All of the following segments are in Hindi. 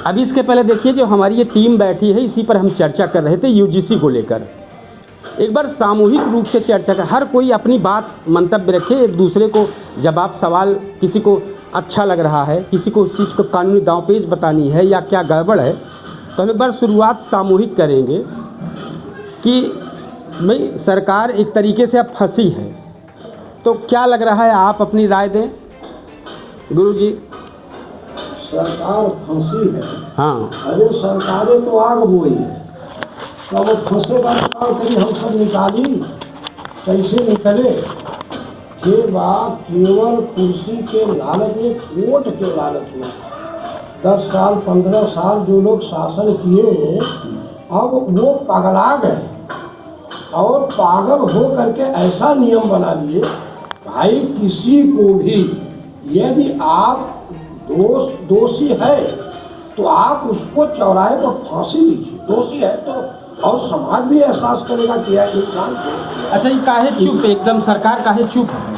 अभी इसके पहले देखिए जो हमारी ये टीम बैठी है इसी पर हम चर्चा कर रहे थे यूजीसी को लेकर। एक बार सामूहिक रूप से चर्चा कर, हर कोई अपनी बात मंतव्य रखे, एक दूसरे को जवाब सवाल, किसी को अच्छा लग रहा है, किसी को उस चीज़ को कानूनी दांवपेच बतानी है या क्या गड़बड़ है। तो हम एक बार शुरुआत सामूहिक करेंगे कि भाई सरकार एक तरीके से अब फंसी है, तो क्या लग रहा है, आप अपनी राय दें गुरुजी। सरकार फंसी है। हाँ, अरे सरकारें तो आग बोई है, तो वो फंसेगा करी हम सब निकाली, कैसे निकले। ये बात केवल कुर्सी के लालच में, वोट के लालच में 10 साल 15 साल जो लोग शासन किए, अब वो पगला गए और पागल हो करके ऐसा नियम बना दिए, भाई किसी को भी यदि आप दोषी है तो आप उसको चौराहे पर फांसी दीजिए, दोषी है तो, और समाज भी एहसास करेगा कि यह इंसान को। अच्छा, ये काहे चुप एकदम, सरकार काहे चुप है?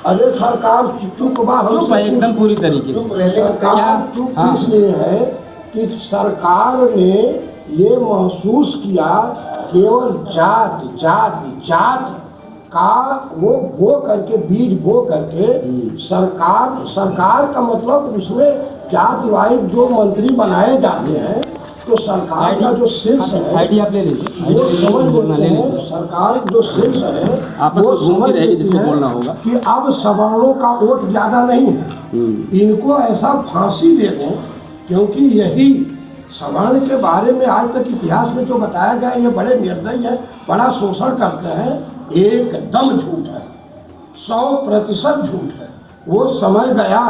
अरे सरकार चुप बा, चुप है एकदम पूरी तरीके से। सरकार चुप इसलिए है कि सरकार ने ये महसूस किया केवल जाति जाति जाति का वो बो करके, बीज बो करके सरकार का मतलब उसमें जाति वाइज जो मंत्री बनाए जाते हैं, तो सरकार का जो शीर्ष है, आईडी आप ले लीजिए, वो समझ लेते हैं, सरकार जो शीर्ष है आपस में घूमती रहेगी जिसको बोलना होगा कि अब सवर्णों का वोट ज़्यादा नहीं है, इनको ऐसा फांसी दे दें, क्योंकि यही सवर्ण के बारे में आज तक इतिहास में जो बताया गया ये बड़े निर्दयी है, बड़ा शोषण करते हैं, एकदम झूठ है, 100% झूठ है। वो समय गया,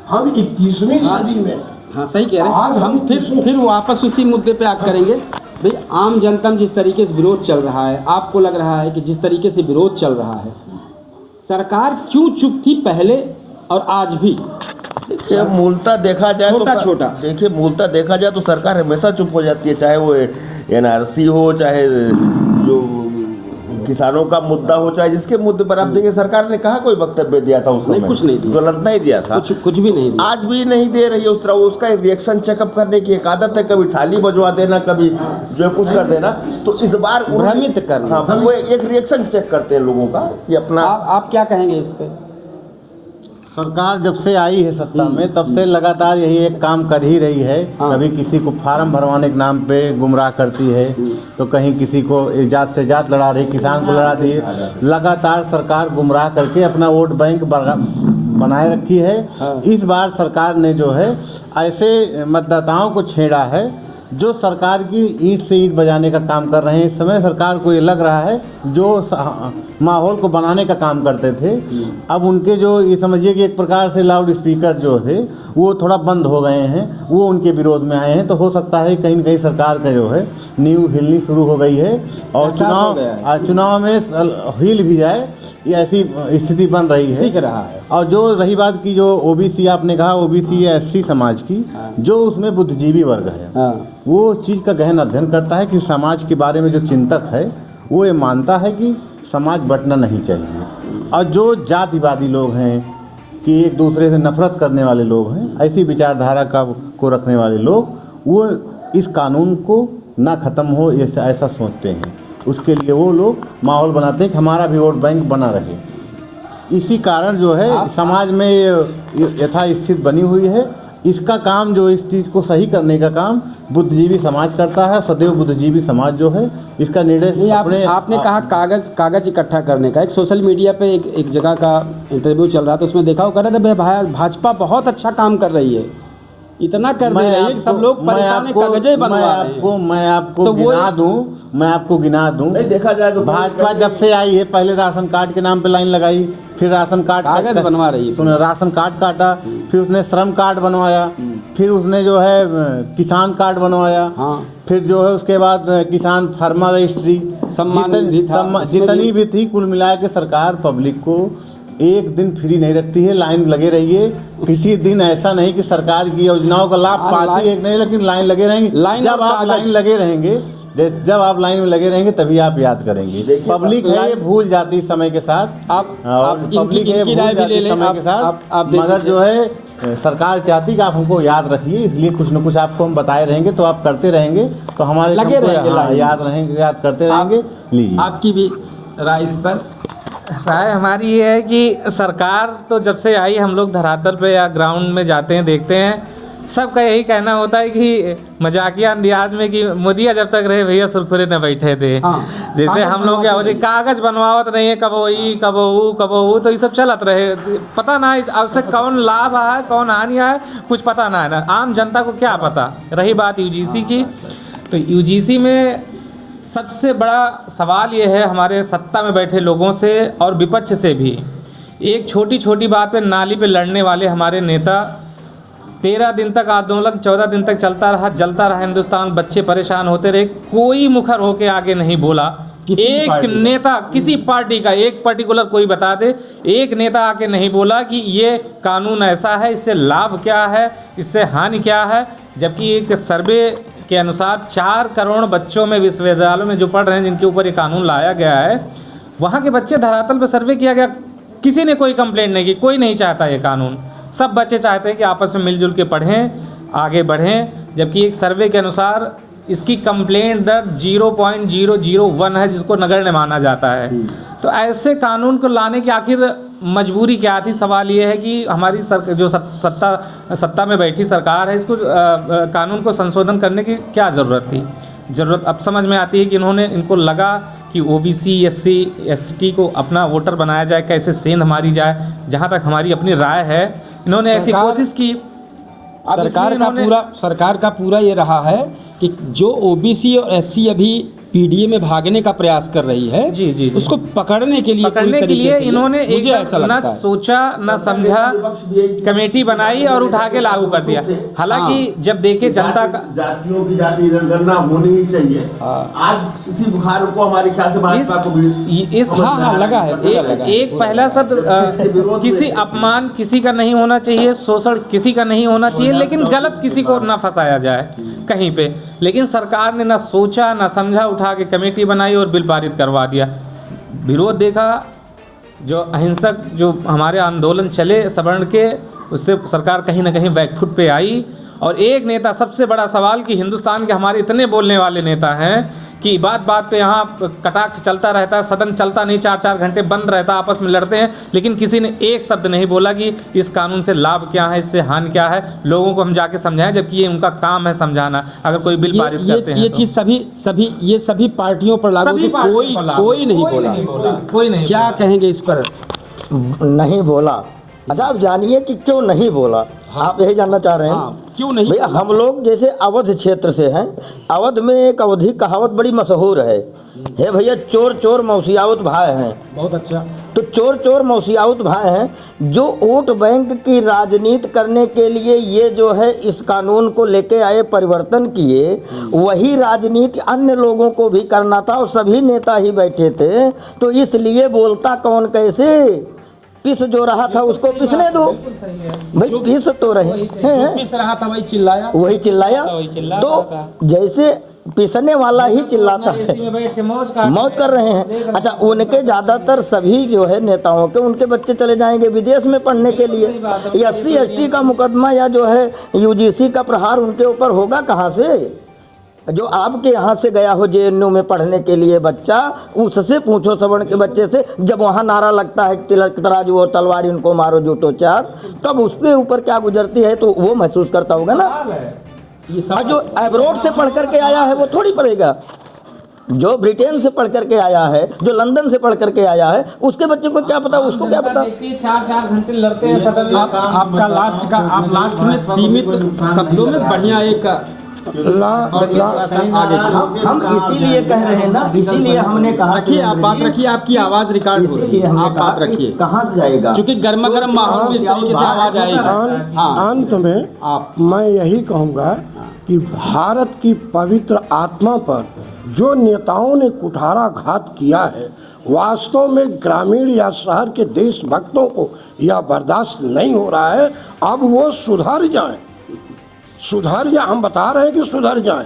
हम 21वीं सदी में। हाँ सही कह रहे हैं। आज हम फिर वापस उसी मुद्दे पे आग करेंगे। भाई आम जनता में जिस तरीके से विरोध चल रहा है, आपको लग रहा है कि जिस तरीके से विरोध चल रहा है, सरकार क्यों चुप थी पहले और आज भी? देखिए मूलतः देखा जाए छोटा देखिए मूलतः देखा जाए तो सरकार हमेशा चुप हो जाती है, चाहे वो एनआरसी हो, चाहे जो किसानों का मुद्दा हो, चाहे जिसके मुद्दे पर आप देखिए सरकार ने कहा कोई वक्तव्य दिया था उस समय? कुछ नहीं दिया, ज्वलंत नहीं दिया था, कुछ भी नहीं दिया। आज भी नहीं दे रही है उस तरह। उसका रिएक्शन चेकअप करने की एक आदत है, कभी थाली बजवा देना, कभी जो कुछ कर देना। तो इस बार भ्रमित करना, हाँ, वो एक रिएक्शन चेक करते हैं लोगों का कि अपना। आप क्या कहेंगे इस पे? सरकार जब से आई है सत्ता में तब से लगातार यही एक काम कर ही रही है। कभी किसी को फार्म भरवाने के नाम पे गुमराह करती है, तो कहीं किसी को जात से जात लड़ा रही, किसान को लड़ा दी। लगातार सरकार गुमराह करके अपना वोट बैंक बनाए रखी है। इस बार सरकार ने जो है ऐसे मतदाताओं को छेड़ा है जो सरकार की ईंट से ईंट बजाने का काम कर रहे हैं। इस समय सरकार को ये लग रहा है जो माहौल को बनाने का काम करते थे, अब उनके जो ये समझिए कि एक प्रकार से लाउड स्पीकर जो थे वो थोड़ा बंद हो गए हैं, वो उनके विरोध में आए हैं। तो हो सकता है कहीं न कहीं सरकार का जो है नींव हिलनी शुरू हो गई है और चुनाव में हिल भी जाए, ये ऐसी स्थिति बन रही है, दिख रहा है। और जो रही बात की जो ओबीसी आपने कहा, ओबीसी या एससी समाज की, जो उसमें बुद्धिजीवी वर्ग है, वो चीज़ का गहन अध्ययन करता है कि समाज के बारे में जो चिंतक है वो ये मानता है कि समाज बंटना नहीं चाहिए। और जो जातिवादी लोग हैं कि एक दूसरे से नफरत करने वाले लोग हैं, ऐसी विचारधारा को रखने वाले लोग, वो इस कानून को ना ख़त्म हो ऐसा सोचते हैं। उसके लिए वो लोग माहौल बनाते हैं कि हमारा भी वोट बैंक बना रहे। इसी कारण जो है समाज में यथास्थिति बनी हुई है। इसका काम जो इस चीज़ को सही करने का काम बुद्धिजीवी समाज करता है। सदैव बुद्धिजीवी समाज जो है इसका निर्णय आपने कहा कागज इकट्ठा करने का। एक सोशल मीडिया पे एक जगह का इंटरव्यू चल रहा था, उसमें देखा वो कह रहा था भाजपा बहुत अच्छा काम कर रही है, इतना कर दे रही है कि सब लोग परेशान हैं, कागज बनवा रहे हैं। मैं आपको गिना दूं नहीं देखा जाए तो भाजपा जब से आई है, पहले राशन कार्ड के नाम पे लाइन लगाई, फिर राशन कार्ड कागज बनवा रही है, राशन कार्ड काटा, फिर उसने श्रम कार्ड बनवाया, फिर उसने जो है किसान कार्ड बनवाया, फिर जो है उसके बाद किसान फार्मर रजिस्ट्री, जितनी भी थी कुल मिला के सरकार पब्लिक को एक दिन फ्री नहीं रखती है। लाइन लगे रहिए, किसी दिन ऐसा नहीं कि सरकार की योजनाओं का लाभ पाती है नहीं, लेकिन लाइन लगे रहेंगे। जब आप लाइन लगे रहेंगे, जब आप लाइन में लगे रहेंगे तभी आप याद करेंगे। पब्लिक है ये भूल जाती समय के साथ, आप पब्लिक है भूल जाती समय के साथ, मगर जो है सरकार चाहती कि आप हमको याद रखिए, इसलिए कुछ न कुछ आपको हम बताए रहेंगे, तो आप करते रहेंगे तो हमारे लगे काम को, रहेंगे, हाँ, लाइन। याद रहेंगे, याद करते रहेंगे। लीजिए आपकी भी राय इस पर? राय हमारी ये है कि सरकार तो जब से आई, हम लोग धरातल पे या ग्राउंड में जाते हैं, देखते हैं, सबका यही कहना होता है कि मजाकिया अंदाज में कि मोदिया जब तक रहे भैया सुरखुरे न बैठे थे। हाँ। जैसे हम लोग क्या होते, कागज बनवावत नहीं है, कब वही कब वो तो ये सब चलत रहे, पता ना इस अब से कौन लाभ है कौन हानि है, कुछ पता ना है ना, आम जनता को क्या पता। रही बात यूजीसी की, तो यूजीसी में सबसे बड़ा सवाल ये है हमारे सत्ता में बैठे लोगों से और विपक्ष से भी, एक छोटी छोटी बात पे नाली पे लड़ने वाले हमारे नेता, 13 दिन तक आंदोलन 14 दिन तक चलता रहा हिंदुस्तान, बच्चे परेशान होते रहे, कोई मुखर होके आगे नहीं बोला। एक नेता किसी पार्टी का, एक पर्टिकुलर कोई बता दे, एक नेता आके नहीं बोला कि ये कानून ऐसा है, इससे लाभ क्या है, इससे हानि क्या है। जबकि एक सर्वे के अनुसार 4 करोड़ बच्चों में विश्वविद्यालयों में जो पढ़ रहे हैं, जिनके ऊपर ये कानून लाया गया है, वहाँ के बच्चे धरातल पर सर्वे किया गया, किसी ने कोई कंप्लेंट नहीं की, कोई नहीं चाहता ये कानून। सब बच्चे चाहते हैं कि आपस में मिलजुल के पढ़ें, आगे बढ़ें। जबकि एक सर्वे के अनुसार इसकी कंप्लेंट दर 0.001 है, जिसको नगण्य माना जाता है। तो ऐसे कानून को लाने की आखिर मजबूरी क्या थी? सवाल ये है कि हमारी जो सत्ता में बैठी सरकार है, इसको कानून को संशोधन करने की क्या ज़रूरत थी? ज़रूरत अब समझ में आती है कि इनको लगा कि ओबीसी SC ST को अपना वोटर बनाया जाए, कैसे सेंध मारी जाए। जहाँ तक हमारी अपनी राय है, इन्होंने ऐसी कोशिश की। सरकार का पूरा ये रहा है कि जो ओबीसी और SC अभी पीडीए में भागने का प्रयास कर रही है, जी। उसको पकड़ने के लिए इन्होंने एक न सोचा न समझा, कमेटी बनाई और उठा के लागू कर दिया। हालांकि जब देखे जनता का जातियों की जाति जनगणना होनी ही चाहिए। आज इसी बुखार को हमारे ख्याल से भाजपा को भी लगा है। एक पहला शब्द किसी अपमान किसी का नहीं होना चाहिए, शोषण किसी का नहीं होना चाहिए, लेकिन गलत किसी को ना फंसाया जाए कहीं पे। लेकिन सरकार ने ना सोचा ना समझा, उठा के कमेटी बनाई और बिल पारित करवा दिया। विरोध देखा, जो अहिंसक जो हमारे आंदोलन चले सवर्ण के, उससे सरकार कहीं ना कहीं बैकफुट पे आई। और एक नेता, सबसे बड़ा सवाल कि हिंदुस्तान के हमारे इतने बोलने वाले नेता हैं कि बात पे यहाँ कटाक्ष चलता रहता है, सदन चलता नहीं, 4-4 घंटे बंद रहता, आपस में लड़ते हैं, लेकिन किसी ने एक शब्द नहीं बोला कि इस कानून से लाभ क्या है, इससे हानि क्या है, लोगों को हम जाके समझाएं, जबकि ये उनका काम है समझाना। अगर कोई बिल पारित करते हैं ये चीज़ सभी पार्टियों पर लागू थी, कोई नहीं बोला। क्या कहेंगे इस पर? नहीं बोला। अच्छा, आप जानिए कि क्यों नहीं बोला। आप यही जानना चाह रहे हैं? क्यों नहीं? भैया, हम लोग जैसे अवध क्षेत्र से हैं, अवध में एक अवधी कहावत बड़ी मशहूर है, हे भैया चोर चोर मौसियावत भाई हैं। बहुत अच्छा। तो चोर चोर मौसियावत भाई हैं, जो वोट बैंक की राजनीति करने के लिए ये जो है इस कानून को लेके आए, परिवर्तन किए, वही राजनीति अन्य लोगों को भी करना था और सभी नेता ही बैठे थे। तो इसलिए बोलता कौन कैसे, पिस जो रहा था उसको पिसने दो भाई, पिस तो रहे हैं, पिस रहा था वही चिल्लाया। तो जैसे पिसने वाला ही चिल्लाता है, मौज कर रहे हैं। अच्छा, उनके ज़्यादातर सभी जो है नेताओं के, उनके बच्चे चले जाएंगे विदेश में पढ़ने के लिए। SC ST का मुकदमा या जो है UGC का प्रहार उनके ऊपर होगा कहाँ से? जो आपके यहाँ से गया हो JNU में पढ़ने के लिए बच्चा, उससे पूछो सवर्ण के बच्चे से, जब वहाँ नारा लगता है तिलक तराजू और तलवार इनको मारो जूटो चार, तब उसके ऊपर क्या गुजरती है, तो वो महसूस करता होगा ना। और जो एब्रोड से पढ़ करके आया है वो थोड़ी पढ़ेगा। जो ब्रिटेन से पढ़ करके आया है, जो लंदन से पढ़ करके आया है, उसके बच्चे को क्या पता, उसको क्या पता। 4-4 घंटे लड़ते हैं सदन में। आप लास्ट में सीमित शब्दों में बढ़िया एक हम इसीलिए कह रहे हैं ना, इसीलिए हमने कहा, रखिए आप बात रखिए, आपकी आवाज़ रिकॉर्ड हो रही है, आप बात रखिए। कहाँ जाएगा, क्योंकि गर्मा गर्म माहौल में इस तरीके से आवाज़ आएगी। अंत में मैं यही कहूँगा कि भारत की पवित्र आत्मा पर जो नेताओं ने कुठाराघात किया है, वास्तव में ग्रामीण या शहर के देशभक्तों को यह बर्दाश्त नहीं हो रहा है। अब वो सुधर जाएं, हम बता रहे हैं कि सुधर जाएं।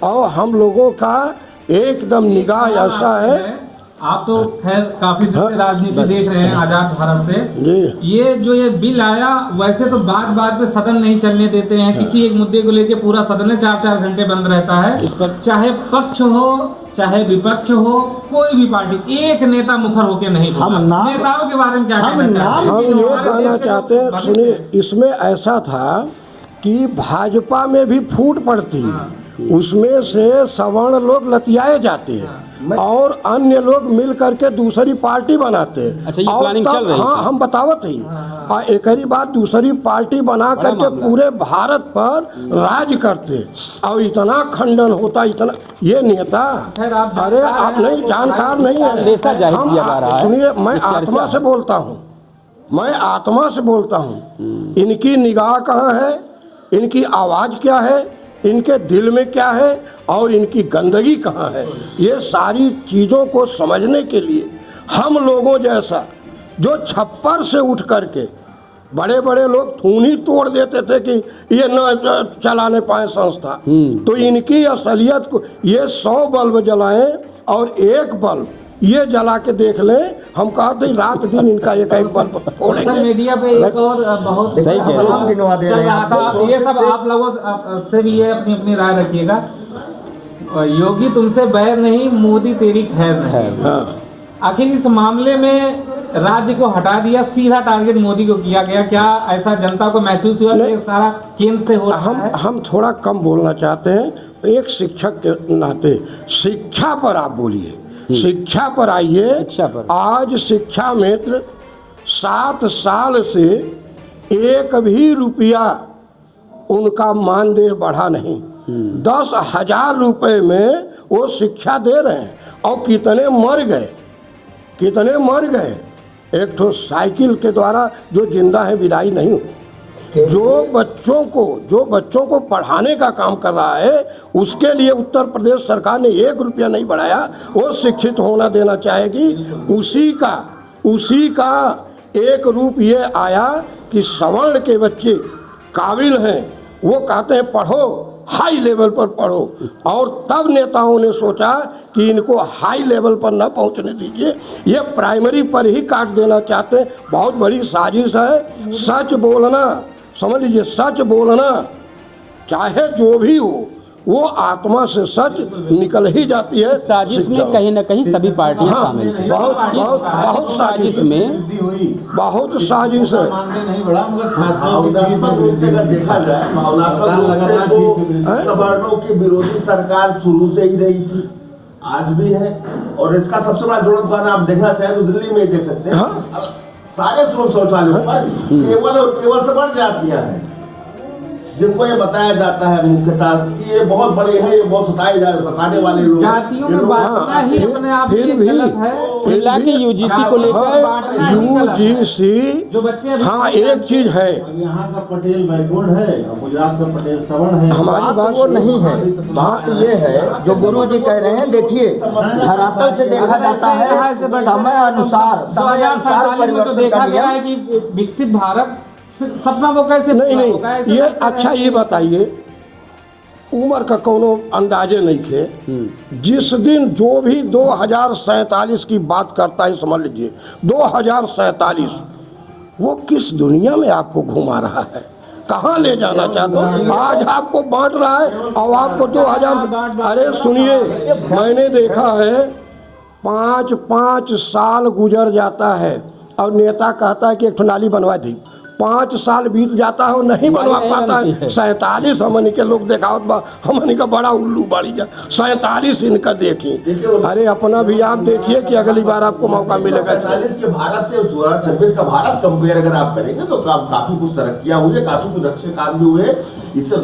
और हम लोगों का एकदम निगाह ऐसा है आप तो खैर काफी दिन से राजनीति देख रहे हैं आजाद भारत से। जी ये बिल आया, वैसे तो बात बात पे सदन नहीं चलने देते हैं, किसी एक मुद्दे को लेके पूरा सदन 4-4 घंटे बंद रहता है। इस पर चाहे पक्ष हो चाहे विपक्ष हो, कोई भी पार्टी, एक नेता मुखर होके नहीं बोला। हम नाम- नेताओं के बारे में क्या हम कहना नाम- चाहते हम हैं? ये हमारे कहना देश के चाहते हैं, भविष्य सुनिए, इसमें ऐसा था कि भाजपा में भी फूट पड़ती है, उसमें से सवर्ण लोग लतियाए जाते हैं और अन्य लोग मिल करके दूसरी पार्टी बनाते हैं। अच्छा, ये और प्लानिंग तब- चल रही हाँ, थी। हम बतावत ही। और एक ही बात, दूसरी पार्टी बना करके मामला। पूरे भारत पर राज करते और इतना खंडन होता, इतना ये नेता। खैर, आप अरे आप नहीं जानकार नहीं है। अंदेशा जाहिर हम- किया जा रहा है। सुनिए, मैं ये चर्चा आत्मा है। से बोलता हूँ, मैं आत्मा से बोलता हूँ। इनकी निगाह कहाँ है, इनकी आवाज़ क्या है, इनके दिल में क्या है और इनकी गंदगी कहाँ है, ये सारी चीज़ों को समझने के लिए हम लोगों जैसा जो छप्पर से उठ करके, बड़े बड़े लोग थूनी तोड़ देते थे कि ये न चलाने पाए संस्था, तो इनकी असलियत को, ये 100 बल्ब जलाएं और एक बल्ब ये जला के देख लें, हम कहते रात दिन इनका एक एक बल्ब सोशल फोड़ेंगे। मीडिया पे एक और बहुत सही कह रहे हैं। हम गिनवा दे चल रहे हैं रहा था, आपको। ये सब आप लोगों से भी ये अपनी अपनी राय रखिएगा। योगी तुमसे बैर नहीं, मोदी तेरी खैर नहीं। हाँ, आखिर इस मामले में राज्य को हटा दिया, सीधा टारगेट मोदी को किया गया, क्या ऐसा जनता को महसूस हुआ कि ये सारा केंद्र से हो रहा है? हम थोड़ा कम बोलना चाहते हैं, एक शिक्षक के नाते शिक्षा पर आप बोलिए, शिक्षा पर आइए। शिक्षा पर। आज शिक्षा मित्र 7 साल से एक भी रुपया उनका मानदेय बढ़ा नहीं, 10,000 रुपए में वो शिक्षा दे रहे हैं। और कितने मर गए, कितने मर गए। एक तो साइकिल के द्वारा जो जिंदा है विदाई नहीं हुई। जो बच्चों को पढ़ाने का काम कर रहा है, उसके लिए उत्तर प्रदेश सरकार ने 1 रुपया नहीं बढ़ाया, वो शिक्षित होना देना चाहेगी। उसी का एक रूप ये आया कि सवर्ण के बच्चे काबिल हैं, वो कहते हैं पढ़ो, हाई लेवल पर पढ़ो, और तब नेताओं ने सोचा कि इनको हाई लेवल पर न पहुंचने दीजिए, ये प्राइमरी पर ही काट देना चाहते हैं। बहुत बड़ी साजिश है। सच बोलना, समझ लीजिए, सच बोलना चाहे जो भी हो, वो आत्मा से सच निकल ही जाती है। साजिश में कहीं न कहीं सभी पार्टियां हाँ, शामिल थी। बहुत साजिश में बहुत साजिश है। मानदेय नहीं बढ़ा, मगर भावनात्मक रूप से अगर देखा जाए, भावनात्मक रूप से तो सवर्णों की विरोधी सरकार शुरू से ही रही थी, आज भी है। और इसका सबसे बड़ा जुड़न उदाहरण आप देखना चाहें तो दिल्ली में ही देख सकते हैं। हाँ। सारे श्रम शौचालयों पर केवल और केवल सवर्ण जातियां हैं, जिनको ये बताया जाता है मुख्यतः कि ये बहुत बड़े हैं, ये बहुत सताने वाले लोग हैं। जातियों ये में लोग- बांटना ही अपने आप फिर में भी- गलत है। फिलहाल के यूजीसी को लेकर बांटना ही गलत है। यूजीसी, जो बच्चे अभी- हाँ, एक चीज है, यहाँ का पटेल बैकवर्ड है और गुजरात का पटेल सवर्ण है। हमारी बात वो नहीं है, बात ये है जो गुरु जी कह रहे हैं। देखिए, धरातल से देखा जाता है, समय अनुसार 2047 में तो परिवर्तन देखा का गया नियम। है कि विकसित भारत सपना वो कैसे नहीं पूरा होगा? नहीं, ऐसे ये लगता है अच्छा, ये बताइए, उम्र का कोनो अंदाजे नहीं थे। जिस दिन जो भी 2047 की बात करता है, समझ लीजिए 2047, वो किस दुनिया में आपको घुमा रहा है, कहाँ ले जाना चाहता है? आज आपको बांट रहा है और आपको 2000। अरे सुनिए, मैंने देखा है 5-5 साल गुजर जाता है और नेता कहता है कि एक नाली बनवा दी, 5 साल बीत जाता है और नहीं बनवा पाता है। 47 हमन के लोग देखावत बा, हमन का बड़ा उल्लू बाड़ी जा। 47 इनका देखी। अरे अपना भी आप देखिए कि अगली बार आपको मौका मिलेगा। 47 के भारत से 2026 का भारत कंपेयर अगर आप करेंगे तो काफी कुछ तरक्कियां हुई है, काफी कुछ अच्छे काम भी हुए। इससे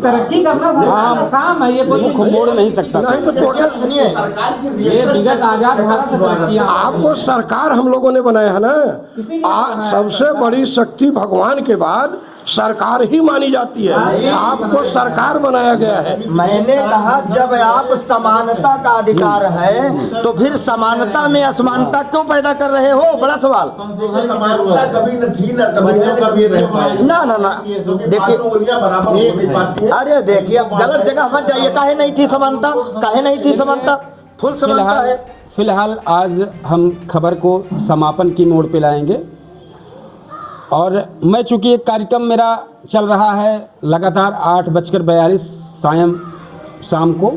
तरक्की करना सरकार का काम है, ये कोई मुख मोड़ नहीं सकता। नहीं तो टोटल सुनिए, सरकार की ये विगत आजाद भारत से तरक्कियां आपको सरकार हम लोगों ने बनाया है ना। किसी ने बनाया सबसे बड़ी शक्ति भगवान के बाद सरकार ही मानी जाती है। आपको सरकार बनाया गया है। मैंने कहा जब आप समानता का अधिकार है तो फिर समानता में असमानता क्यों पैदा कर रहे हो? बड़ा सवाल। समानता कभी न थी न कभी रह पाएगी। ना ना ना, देखिए, बराबर हो नहीं पाती है। अरे देखिए, गलत जगह मत जाइए। काहे नहीं थी समानता? काहे नहीं थी समानता? फुल समानता है। फ़िलहाल आज हम खबर को समापन की मोड़ पे लाएंगे। और मैं चूँकि एक कार्यक्रम मेरा चल रहा है लगातार 8:42 शाम को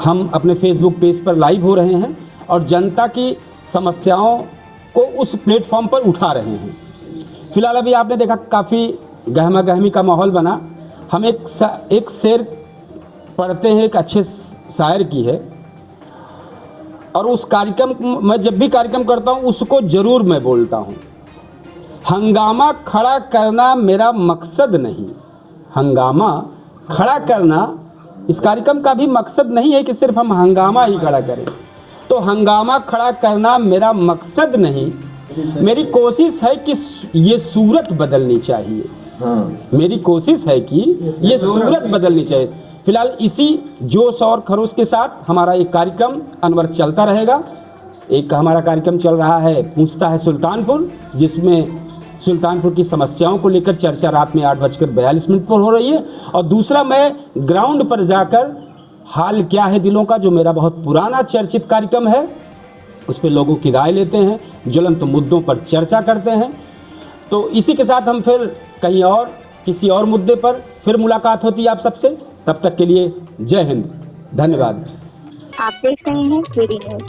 हम अपने फेसबुक पेज पर लाइव हो रहे हैं और जनता की समस्याओं को उस प्लेटफॉर्म पर उठा रहे हैं। फ़िलहाल अभी आपने देखा काफ़ी गहमा गहमी का माहौल बना। हम एक शेर पढ़ते हैं, एक अच्छे शायर की है, और उस कार्यक्रम मैं जब भी कार्यक्रम करता हूँ उसको ज़रूर मैं बोलता हूँ। हंगामा खड़ा करना मेरा मकसद नहीं। हंगामा खड़ा करना इस कार्यक्रम का भी मकसद नहीं है कि सिर्फ हम हंगामा ही खड़ा करें। तो हंगामा खड़ा करना मेरा मकसद नहीं, मेरी कोशिश है कि ये सूरत बदलनी चाहिए। मेरी कोशिश है कि ये सूरत बदलनी चाहिए। फिलहाल इसी जोश और खरोश के साथ हमारा एक कार्यक्रम अनवर चलता रहेगा। एक हमारा कार्यक्रम चल रहा है पूछता है सुल्तानपुर, जिसमें सुल्तानपुर की समस्याओं को लेकर चर्चा रात में 8:42 पर हो रही है। और दूसरा, मैं ग्राउंड पर जाकर हाल क्या है दिलों का, जो मेरा बहुत पुराना चर्चित कार्यक्रम है, उस पर लोगों की राय लेते हैं, ज्वलंत मुद्दों पर चर्चा करते हैं। तो इसी के साथ हम फिर कहीं और किसी और मुद्दे पर फिर मुलाकात होती है आप सबसे। तब तक के लिए जय हिंद, धन्यवाद। आप देख रहे हैं केडी न्यूज।